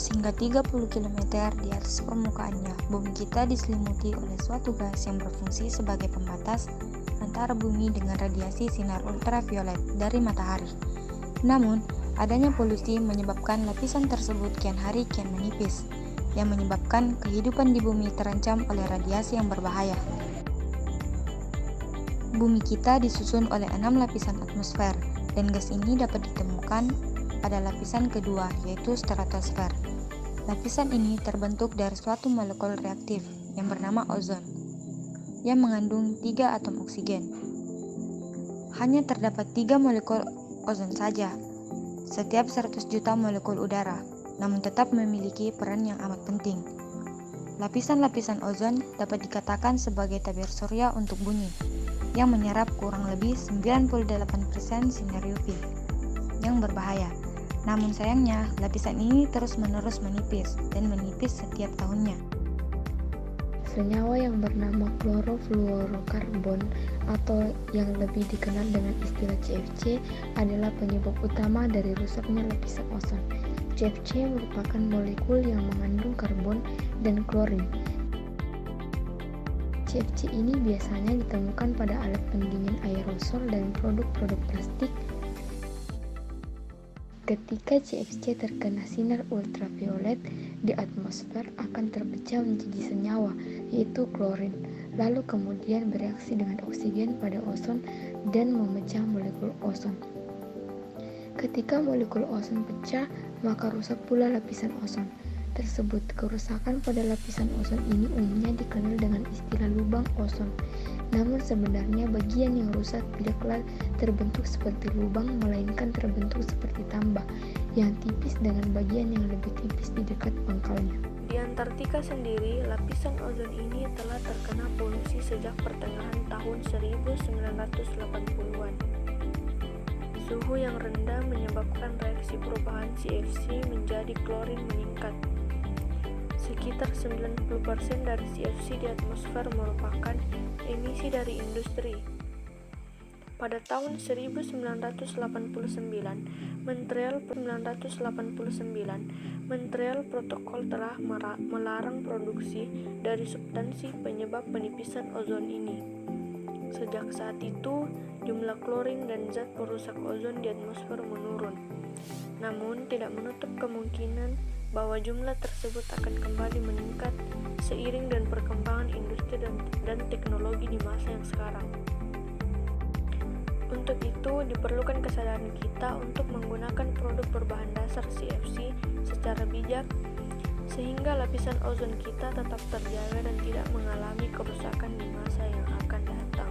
Hingga 30 km di atas permukaannya, bumi kita diselimuti oleh suatu gas yang berfungsi sebagai pembatas antara bumi dengan radiasi sinar ultraviolet dari matahari. Namun, adanya polusi menyebabkan lapisan tersebut kian hari kian menipis, yang menyebabkan kehidupan di bumi terancam oleh radiasi yang berbahaya. Bumi kita disusun oleh 6 lapisan atmosfer, dan gas ini dapat ditemukan pada lapisan kedua, yaitu stratosfer. Lapisan ini terbentuk dari suatu molekul reaktif yang bernama ozon, yang mengandung 3 atom oksigen. Hanya terdapat 3 molekul ozon saja, setiap 100 juta molekul udara, namun tetap memiliki peran yang amat penting. Lapisan-lapisan ozon dapat dikatakan sebagai tabir surya untuk bumi, yang menyerap kurang lebih 98% sinar UV, yang berbahaya. Namun sayangnya, lapisan ini terus-menerus menipis dan menipis setiap tahunnya. Senyawa yang bernama klorofluorokarbon atau yang lebih dikenal dengan istilah CFC adalah penyebab utama dari rusaknya lapisan ozon. CFC merupakan molekul yang mengandung karbon dan klorin. CFC ini biasanya ditemukan pada alat pendingin aerosol dan produk-produk plastik. Ketika CFC terkena sinar ultraviolet di atmosfer akan terpecah menjadi senyawa, yaitu klorin, lalu kemudian bereaksi dengan oksigen pada ozon dan memecah molekul ozon. Ketika molekul ozon pecah, maka rusak pula lapisan ozon tersebut. Kerusakan pada lapisan ozon ini umumnya dikenal dengan istilah lubang ozon. Namun sebenarnya bagian yang rusak tidaklah terbentuk seperti lubang, melainkan terbentuk seperti tambah yang tipis dengan bagian yang lebih tipis di dekat pangkalnya. Di Antartika sendiri, lapisan ozon ini telah terkena polusi sejak pertengahan tahun 1980-an. Suhu yang rendah menyebabkan reaksi perubahan CFC menjadi klorin meningkat. Sekitar 90% dari CFC di atmosfer merupakan emisi dari industri. Pada tahun 1989, Montreal Protocol telah melarang produksi dari substansi penyebab penipisan ozon ini. Sejak saat itu, jumlah klorin dan zat perusak ozon di atmosfer menurun. Namun, tidak menutup kemungkinan bahwa jumlah tersebut akan kembali meningkat seiring dengan perkembangan industri dan teknologi di masa yang sekarang. Untuk itu, diperlukan kesadaran kita untuk menggunakan produk berbahan dasar CFC secara bijak, sehingga lapisan ozon kita tetap terjaga dan tidak mengalami kerusakan di masa yang akan datang.